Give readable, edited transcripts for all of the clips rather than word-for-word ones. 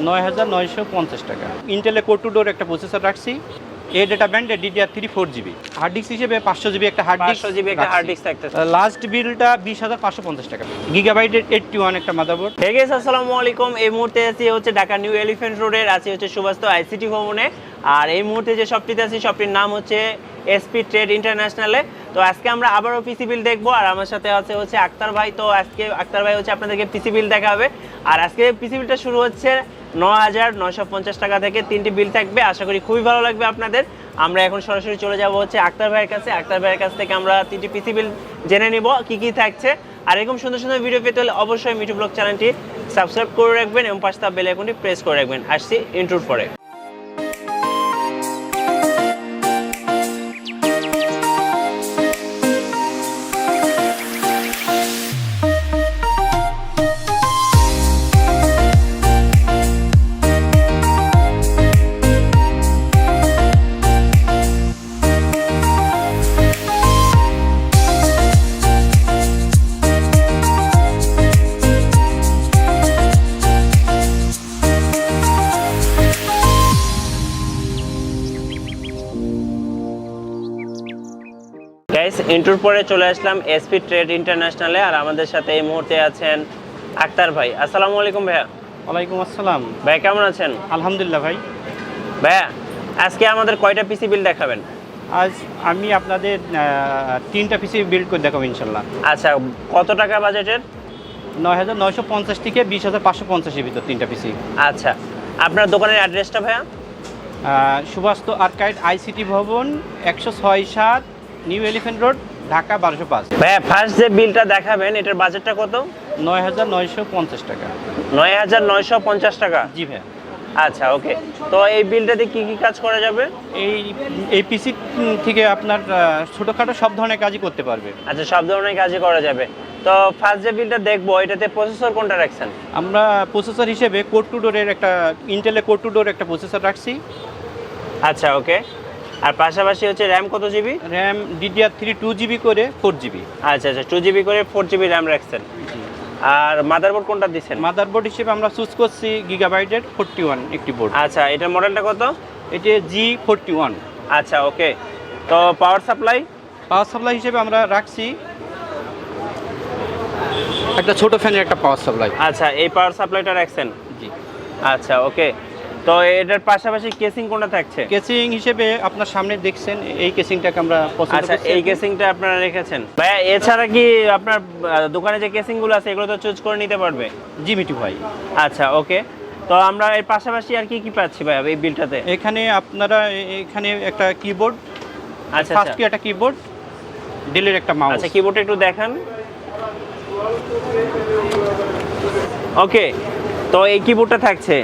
9,950 টাকা। ইন্টেলে core two ডোর একটা processor রাখছি। এই ডেটা ব্যান্ডে DDR3 4GB হার্ড ডিস্ক হিসেবে 500GB একটা হার্ড ডিস্ক 500GB একটা হার্ড ডিস্ক থাকতেছে। লাস্ট বিলটা 20,550 টাকা। গিগাবাইটের 81 একটা মাদারবোর্ড। হে গাইস, আসসালামু আলাইকুম। এই মুহূর্তে আছি হচ্ছে ঢাকা নিউ এলিফ্যান্ট রোডের আছি হচ্ছে সুবাস্তু আইসিটি ভবনে। আর এই মুহূর্তে যে শপটিতে আছি শপটির নাম হচ্ছে এসপি ট্রেড ইন্টারন্যাশনালে। তো আজকে আমরা আবারও পিসি বিল দেখবো আর আমার সাথে আছে হচ্ছে আক্তার ভাই। তো আজকে আক্তার ভাই হচ্ছে আপনাদেরকে পিসি বিল দেখাবে। আর আজকে পিসি বিলটা শুরু হচ্ছে 9,950 টাকা থেকে। 3টি বিল থাকবে, আশা করি খুবই ভালো লাগবে আপনাদের। আমরা এখন সরাসরি চলে যাব হচ্ছে আক্তার ভাইয়ের কাছে। আক্তার ভাইয়ের কাছ থেকে আমরা 3টি পিসি বিল জেনে নিব কি কি থাকছে। আর এরকম সুন্দর সুন্দর ভিডিও পেতে হলে অবশ্যই মিঠু ব্লগ চ্যানেলটি সাবস্ক্রাইব করে রাখবেন এবং পাশে থাকা বেল আইকনটি প্রেস করে রাখবেন। আসছি ইন্ট্রোর পরে। ইন্ট্রোর পরে চলে আসলাম এসপি ট্রেড ইন্টারন্যাশনালে। আর আমাদের সাথে এই মুহূর্তে আছেন আক্তার ভাই। আসসালামু আলাইকুম ভাইয়া। ওয়ালাইকুম আসসালাম। ভাই কেমন আছেন? আলহামদুলিল্লাহ ভাই। ভাইয়া আজকে আমাদের কয়টা পিসি বিল দেখাবেন? আজ আমি আপনাদের 3টা পিসি বিল্ড করে দেখাবো ইনশাল্লাহ। আচ্ছা, কত টাকা বাজেটের? 9,950 থেকে 20,550 এর ভিতর 3টা পিসি। আচ্ছা, আপনার দোকানের অ্যাড্রেসটা ভাইয়া? সুবাস্তু আর্কাইড আইসিটি ভবন 106-7 নিউ এলিফ্যান্ট রোড, ঢাকা 1205। ভাইয়া ফার্স্ট যে বিলটা দেখাবেন এটার বাজেটটা কত? 9,950 টাকা। 9,950 টাকা? জি ভাইয়া। আচ্ছা, ওকে। তো এই বিলটাতে কি কি কাজ করা যাবে? এই পিসি থেকে আপনার ছোটোখাটো সব ধরনের কাজই করতে পারবে। আচ্ছা, সব ধরনের কাজই করা যাবে। তো ফার্স্ট যে বিলটা দেখবো এটাতে প্রসেসর কোনটা রাখছেন? আমরা প্রসেসর হিসেবে কোর টু ডোরের একটা ইন্টেলে কোর টু ডোর একটা প্রসেসর রাখছি। আচ্ছা, ওকে। আর পাশাপাশি হচ্ছে র্যাম কত জিবি? র্যাম DDR3 2GB করে 4GB। আচ্ছা আচ্ছা, 2GB করে 4GB র্যাম রাখছেন। আর মাদারবোর্ড কোনটা দিচ্ছেন? মাদারবোর্ড হিসেবে আমরা চুজ করছি গিগাবাইটের 41 একটি বোর্ড। আচ্ছা, এটার মডেলটা কত? এটি G41। আচ্ছা, ওকে। তো পাওয়ার সাপ্লাই হিসেবে আমরা রাখছি একটা ছোট ফ্যানের একটা পাওয়ার সাপ্লাই। আচ্ছা, এই পাওয়ার সাপ্লাইটা রাখছেন? জি। আচ্ছা, ওকে। তো এটার পাশাপাশি কেসিং কোনটা থাকছে? কেসিং হিসেবে আপনার সামনে দেখছেন এই কেসিংটাকে আমরা পছন্দ করছি। আচ্ছা, এই কেসিংটা আপনারা রেখেছেন। ভাইয়া এছাড়া কি আপনার দোকানে যে কেসিংগুলো আছে এগুলো তো চুজ করে নিতে পারবে? জি মিঠু ভাই। আচ্ছা, ওকে। তো আমরা এর পাশাপাশি আর কি কি পাচ্ছি ভাইয়া এই বিলটাতে? এখানে আপনারা এখানে একটা কিবোর্ড, আচ্ছা ফার্স্ট কি একটা কিবোর্ড, ডেলের একটা মাউস। আচ্ছা, কিবোর্ডটা একটু দেখান। ওকে, তো এই কিবোর্ডটা থাকছে।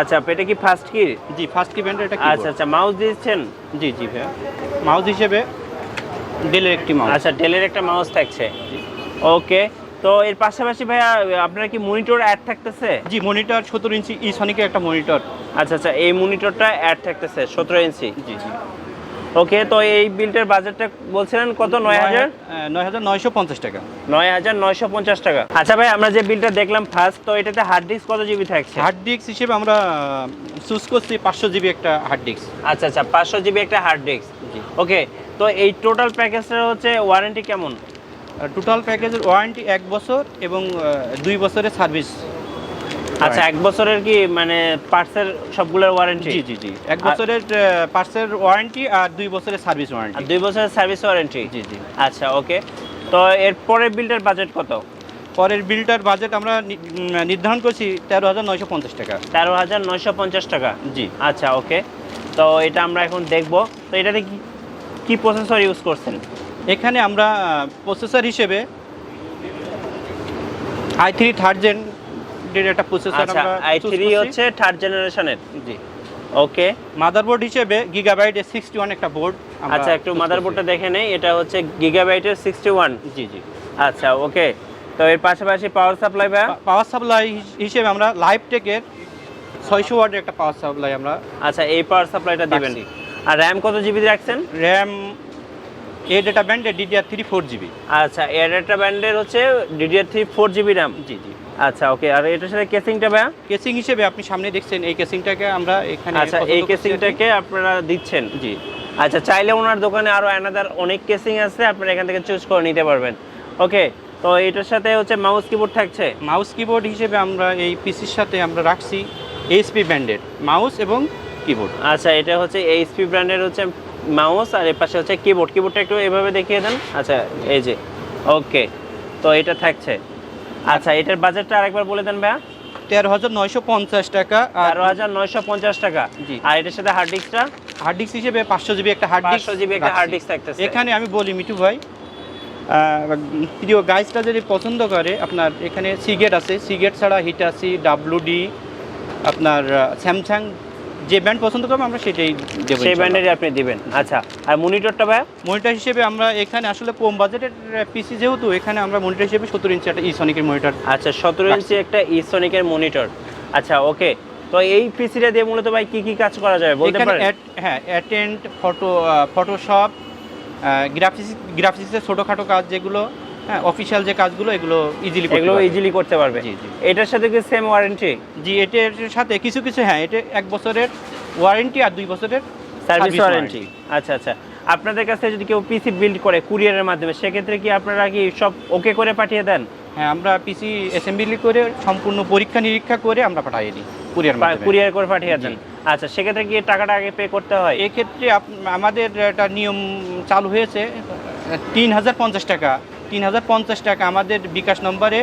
আচ্ছা, এটা কি ফার্স্ট কি? জি, ফার্স্ট কি ব্র্যান্ডের এটা কিবোর্ড। আচ্ছা আচ্ছা, মাউস দিয়েছেন? জি জি ভাইয়া। মাউস হিসেবে ডেলের একটি মাউস। আচ্ছা, ডেলের একটা মাউস থাকছে। ওকে। তো এর পাশাপাশি ভাইয়া আপনার কি মনিটর অ্যাড থাকতেছে? জি, মনিটর 17 ইঞ্চি ইসনিকের একটা মনিটর। আচ্ছা আচ্ছা, এই মনিটরটা অ্যাড থাকতেছে 17 ইঞ্চি। জি জি। ওকে। তো এই বিলটার বাজেটটা বলছিলেন কত? 9,950 টাকা। 9,950 টাকা। আচ্ছা ভাই, আমরা যে বিলটা দেখলাম ফার্স্ট, তো এটাতে হার্ড ডিস্ক কত জিবি থাকছে? হার্ড ডিস্ক হিসেবে আমরা চুজ করছি 500GB একটা হার্ড ডিস্ক। আচ্ছা আচ্ছা, 500GB একটা হার্ড ডিস্ক। জি। ওকে। তো এই টোটাল প্যাকেজটার হচ্ছে ওয়ারেন্টি কেমন? টোটাল প্যাকেজের ওয়ারেন্টি 1 বছর এবং 2 বছরের সার্ভিস। আচ্ছা, 1 বছরের কি মানে পার্টসের সবগুলোর ওয়ারেন্টি? জি জি জি, 1 বছরের পার্টসের ওয়ারেন্টি আর 2 বছরের সার্ভিস ওয়ারেন্টি। 2 বছরের সার্ভিস ওয়ারেন্টি? জি জি। আচ্ছা, ওকে। তো এর পরের বিলটার বাজেট কত? পরের বিলটার বাজেট আমরা নির্ধারণ করছি 13,950 টাকা। 13,950 টাকা? জি। আচ্ছা, ওকে। তো এটা আমরা এখন দেখব। তো এটাতে কি প্রসেসর ইউজ করছেন? এখানে আমরা প্রসেসর হিসেবে i3 থার্ড জেন একটা প্রসেসর আচ্ছা, আমরা i3 হচ্ছে থার্ড জেনারেশনের? জি। ওকে। মাদারবোর্ড হিসেবে গিগাবাইটের 61 একটা বোর্ড। আচ্ছা, একটু মাদারবোর্ডটা দেখে নেই। এটা হচ্ছে গিগাবাইটের 61? জি জি। আচ্ছা, ওকে। তো এর পাশাপাশি পাওয়ার সাপ্লাই বা পাওয়ার সাপ্লাই হিসেবে আমরা লাইভটেকের 600 ওয়াটের একটা পাওয়ার সাপ্লাই আমরা। আচ্ছা, এই পাওয়ার সাপ্লাইটা দিবেন। আর র্যাম কত জিবি রাখছেন? র্যাম এই ডেটা ব্যান্ডে DDR3 4GB। আচ্ছা, এর ডেটা ব্যান্ডের হচ্ছে DDR3 4GB র্যাম? জি জি। আচ্ছা ওকে, আর এটার সাথে কেসিংটা ভাইয়া? কেসিং হিসেবে আপনি সামনে দেখছেন এই কেসিংটাকে আমরা এখানে আচ্ছা, এই কেসিংটাকে আপনারা দিচ্ছেন? জি। আচ্ছা, চাইলে ওনার দোকানে আরো অ্যানাদার অনেক কেসিং আছে, আপনারা এখান থেকে চুজ করে নিতে পারবেন। ওকে, তো এটার সাথে হচ্ছে মাউস কিবোর্ড থাকছে? মাউস কিবোর্ড হিসেবে আমরা এই পিসির সাথে আমরা রাখছি এইচপি ব্র্যান্ডের মাউস এবং কিবোর্ড। আচ্ছা, এটা হচ্ছে এইচপি ব্র্যান্ডের হচ্ছে মাউস, আর এর পাশে হচ্ছে কিবোর্ড। কিবোর্ডটা একটু এভাবে দেখিয়ে দেন। আচ্ছা, এই যে ওকে, তো এটা থাকছে। আচ্ছা, এটার বাজেটটা আরেকবার বলে দেন ভাইয়া। 13,950 টাকা। 13,950 টাকা। জি। আর এটার সাথে হার্ড ডিস্কটা? হার্ড ডিস্ক হিসেবে 500 জিবি একটা হার্ড ডিস্ক 500 জিবি একটা হার্ড ডিস্ক থাকতেছে। এখানে আমি বলি মিঠু ভাই, প্রিয় গাইজটা যদি পছন্দ করে, আপনার এখানে সিগেট আছে, সিগেট ছাড়া হিটাচি, ডাব্লুডি, আপনার স্যামসাং যে ব্র্যান্ড পছন্দ করবে আমরা সেটাই দেবো, সেই ব্র্যান্ডেরই আপনি দিবেন। আচ্ছা, আর মনিটরটা ভাইয়া? মনিটর হিসেবে আমরা এখানে আসলে কম বাজেটের পিসি যেহেতু, এখানে আমরা মনিটর হিসেবে 17 ইঞ্চি একটা ইসনিকের মনিটর। আচ্ছা, 17 ইঞ্চি একটা ইসনিকের মনিটর। আচ্ছা ওকে, তো এই পিসিটা দিয়ে মূলত ভাই কি কি কাজ করা যাবে বলতে পারেন? হ্যাঁ, অ্যাটেন্ড, ফটোশপ, গ্রাফিক্সের ছোটোখাটো কাজ যেগুলো, হ্যাঁ, অফিসিয়াল যে কাজগুলো, এগুলো ইজিলি করতে পারবে। জি জি। এটার সাথে কি সেম ওয়ারেন্টি? জি, এটার সাথে কিছু কিছু, হ্যাঁ, এটা 1 বছরের ওয়ারেন্টি আর 2 বছরের সার্ভিস ওয়ারেন্টি। আচ্ছা আচ্ছা, আপনাদের কাছে যদি কেউ পিসি বিল্ড করে কুরিয়ারের মাধ্যমে, সেক্ষেত্রে কি আপনারা কি সব ওকে করে পাঠিয়ে দেন? হ্যাঁ, আমরা পিসি অ্যাসেম্বলি করে সম্পূর্ণ পরীক্ষা নিরীক্ষা করে আমরা পাঠিয়ে দিই কুরিয়ার করে পাঠিয়ে দেন। আচ্ছা, সেক্ষেত্রে কি টাকাটা আগে পে করতে হয়? এক্ষেত্রে আমাদের একটা নিয়ম চালু হয়েছে, 3,050 টাকা। 3,050 টাকা আমাদের বিকাশ নম্বরে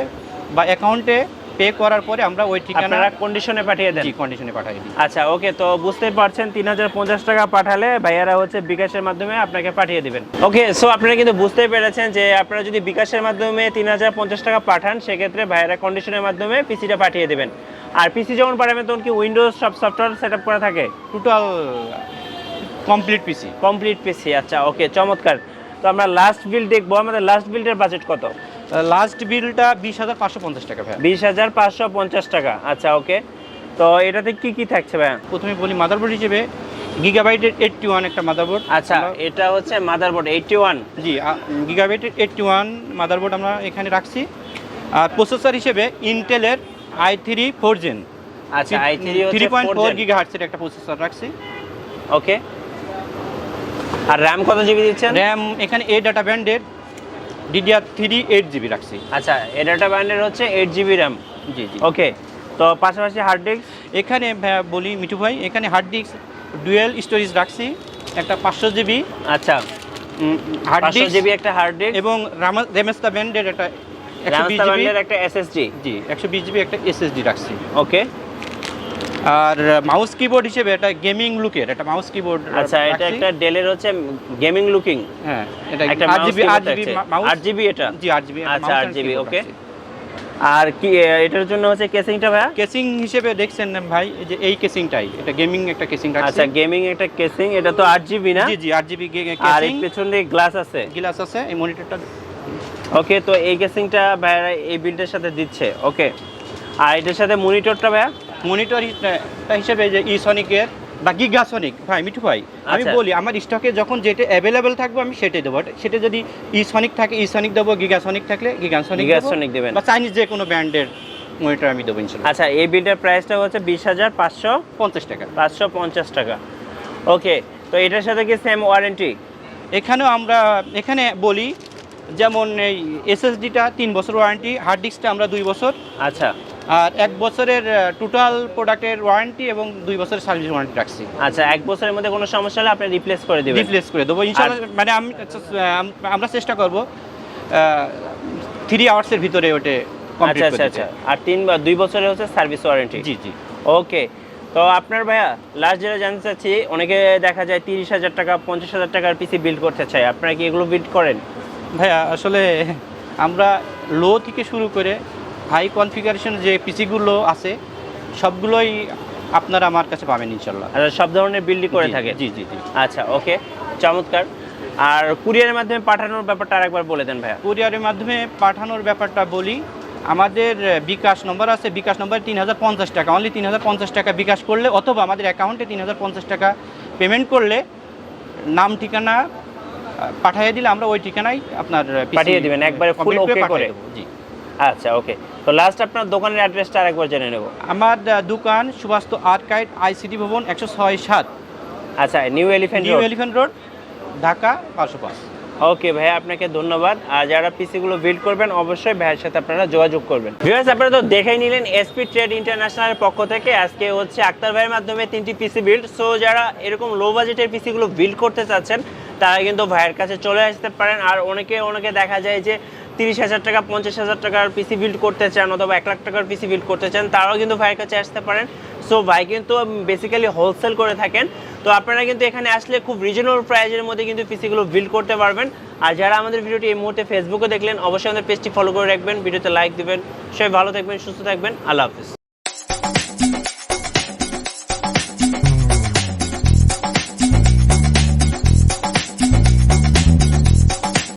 বা অ্যাকাউন্টে পে করার পরে আমরা ওই ঠিকানা কন্ডিশনে পাঠিয়ে দেন? জি, কন্ডিশনে পাঠিয়ে দিই। আচ্ছা ওকে, তো বুঝতেই পারছেন 3,050 টাকা পাঠালে ভাইয়ারা হচ্ছে বিকাশের মাধ্যমে আপনাকে পাঠিয়ে দিবেন। ওকে, সো আপনারা কিন্তু বুঝতেই পেরেছেন যে আপনারা যদি বিকাশের মাধ্যমে 3,050 টাকা পাঠান, সেক্ষেত্রে ভাইয়ারা কন্ডিশনের মাধ্যমে পিসিটা পাঠিয়ে দেবেন। আর পিসি যখন পাঠাবেন তখন কি উইন্ডোজ সব সফটওয়্যার সেটআপ করা থাকে? টোটাল কমপ্লিট পিসি। আচ্ছা ওকে, চমৎকার। তো আমরা লাস্ট বিল দেখবো। আমাদের লাস্ট বিলটার বাজেট কত? লাস্ট বিলটা 20,550 টাকা ভাই। 20,550 টাকা। আচ্ছা ওকে, তো এটাতে কি কি থাকছে ভাই? প্রথমে বলি মাদারবোর্ড হিসেবে গিগাবাইটের 81 একটা মাদারবোর্ড। আচ্ছা, এটা হচ্ছে মাদারবোর্ড 81? জি, গিগাবাইটের 81 মাদারবোর্ড আমরা এখানে রাখছি। আর প্রসেসর হিসেবে ইন্টেলের i3 4 জেন। আচ্ছা, i3 হচ্ছে 3.4 গিগাহার্টজের একটা প্রসেসর রাখছি। ওকে, আর র‍্যাম কত জিবি দিচ্ছেন? র‍্যাম এখানে এ ডাটা ব্যান্ডের DDR3 8 জিবি রাখছি। আচ্ছা, এ ডাটা ব্যান্ডের হচ্ছে 8 জিবি র‍্যাম। জি জি। ওকে, তো পাশাপাশি হার্ড ডিস্ক? এখানে বলি মিঠু ভাই, এখানে হার্ড ডিস্ক ডুয়েল স্টোরেজ রাখছি, একটা 500 জিবি। আচ্ছা, হার্ড 500 ডিস্ক জিবি একটা হার্ড ডিস্ক এবং রামেস্তা ব্যান্ডের একটা 120 জিবি ব্যান্ডের একটা এসএসডি। জি, 120 জিবি একটা এসএসডি রাখছি। ওকে, আর মাউস কিবোর্ড হিসেবে একটা গেমিং লুকের একটা মাউস কিবোর্ড। আচ্ছা, এটা একটা ডেলের হচ্ছে গেমিং লুকিং। হ্যাঁ, এটা একটা 8 জিবি এটা? জি, 8 জিবি। আচ্ছা, 8 জিবি। ওকে, আর কি এটার জন্য হচ্ছে কেসিংটা ভাইয়া? কেসিং হিসেবে দেখছেন ভাই, এই যে এই কেসিংটাই, এটা গেমিং একটা কেসিং রাখছি। আচ্ছা, গেমিং একটা কেসিং, এটা তো 8 জিবি না? জি জি, 8 জিবি আর কেসিং। এর পেছনে গ্লাস আছে? গ্লাস আছে, এই মনিটরটা। ওকে, তো এই কেসিংটা ভাইয়া এই বিল্ডের সাথে দিচ্ছে। ওকে, আর এটার সাথে মনিটরটা ভাইয়া? মনিটর হিসেবে যে ইসনিকের বা গিগাসনিক। ভাই মিঠু ভাই, আমি আচ্ছা। বলি আমার স্টকে যখন যেটা অ্যাভেলেবেল থাকবে আমি সেটাই দেবো। সেটা যদি ইসনিক থাকে ইসনিক দেবো, গিগাসনিক থাকলে গিগাসনিক দেবেন, বা চাইনিজ যে কোনো ব্র্যান্ডের মনিটর আমি দেবো ইনশাআল্লাহ। আচ্ছা, এই বিলটার প্রাইসটা হচ্ছে 20,550 টাকা। 550 টাকা। ওকে, তো এটার সাথে কি সেম ওয়ারেন্টি? এখানেও আমরা এখানে বলি, যেমন এই এসএসডিটা 3 বছর ওয়ারেন্টি, হার্ড ডিস্কটা আমরা 2 বছর, আচ্ছা, আর 1 বছরের টোটাল প্রোডাক্টের ওয়ারেন্টি এবং 2 বছরের সার্ভিস ওয়ারেন্টি রাখছি। আচ্ছা, 1 বছরের মধ্যে কোনো সমস্যা হলে আপনি রিপ্লেস করে দিবেন? রিপ্লেস করে দেবো ইনশাআল্লাহ। মানে আমরা চেষ্টা করব 3 আওয়ার্সের ভিতরে ওটা কমপ্লিট আচ্ছা করে আচ্ছা, আর 3 বা 2 বছরের হচ্ছে সার্ভিস ওয়ারেন্টি? জি জি। ওকে, তো আপনার ভাইয়া লাস্ট যেটা জানতে চাচ্ছি, অনেকে দেখা যায় 30,000 টাকা 50,000 টাকার পিসি বিল্ড করতে চায়, আপনারা কি এগুলো বিল্ড করেন? ভাইয়া আসলে আমরা লো থেকে শুরু করে হাই কনফিগারেশন যে পিসিগুলো আছে সবগুলোই আপনারা আমার কাছে পাবেন ইনশাআল্লাহ। আর সব ধরনের বিল্ডই করে থাকে? জি জি জি। আচ্ছা ওকে, চমৎকার। আর কুরিয়ারের মাধ্যমে পাঠানোর ব্যাপারটা আরেকবার বলে দেন ভাইয়া। কুরিয়ারের মাধ্যমে পাঠানোর ব্যাপারটা বলি, আমাদের বিকাশ নম্বর আছে, বিকাশ নম্বর 3,050 টাকা, অনলি 3,050 টাকা বিকাশ করলে অথবা আমাদের অ্যাকাউন্টে 3,050 টাকা পেমেন্ট করলে নাম ঠিকানা পাঠিয়ে দিলে আমরা ওই ঠিকানায় আপনার পাঠিয়ে দিবেন একবারে ফুল ওকে করে? জি। আচ্ছা ওকে, তো লাস্ট আপনার দোকানের অ্যাড্রেসটা আরেকবার জেনে নেব। আমার দোকান সুবাস্ত আর্কাইড আইসিটি ভবন 106-7, আচ্ছা, new elephant new road. Elephant road, Dhaka 505। ওকে ভাইয়া, আপনাকে ধন্যবাদ। আর যারা পিসিগুলো বিল্ড করবেন অবশ্যই ভাইয়ের সাথে আপনারা যোগাযোগ করবেন। ভিউয়ার্স, আপনারা তো দেখেই নিলেন এসপি ট্রেড ইন্টারন্যাশনালের পক্ষ থেকে আজকে হচ্ছে আক্তার ভাইয়ের মাধ্যমে 3টি পিসি বিল্ড। সো যারা এরকম লো বাজেটের পিসিগুলো বিল্ড করতে চাচ্ছেন তারা কিন্তু ভাইয়ের কাছে চলে আসতে পারেন। আর অনেকে দেখা যায় যে 30,000 টাকা 50,000 টাকার পিসি বিল্ড করতে চান অথবা 1 লাখ টাকার পিসি বিল্ড করতে চান, তারাও কিন্তু ভাইয়ের কাছে আসতে পারেন। সো ভাই কিন্তু বেসিক্যালি হোলসেল করে থাকেন। তো আপনারা কিন্তু এখানে আসলে খুব রিজনেবল প্রাইজের মধ্যে কিন্তু পিসিগুলো বিল্ড করতে পারবেন। আর যারা আমাদের ভিডিওটি এই মুহূর্তে ফেসবুকে দেখলেন অবশ্যই আমাদের পেজটি ফলো করে রাখবেন, ভিডিওতে লাইক দিবেন। সবাই ভালো থাকবেন, সুস্থ থাকবেন, আল্লাহ হাফিজ।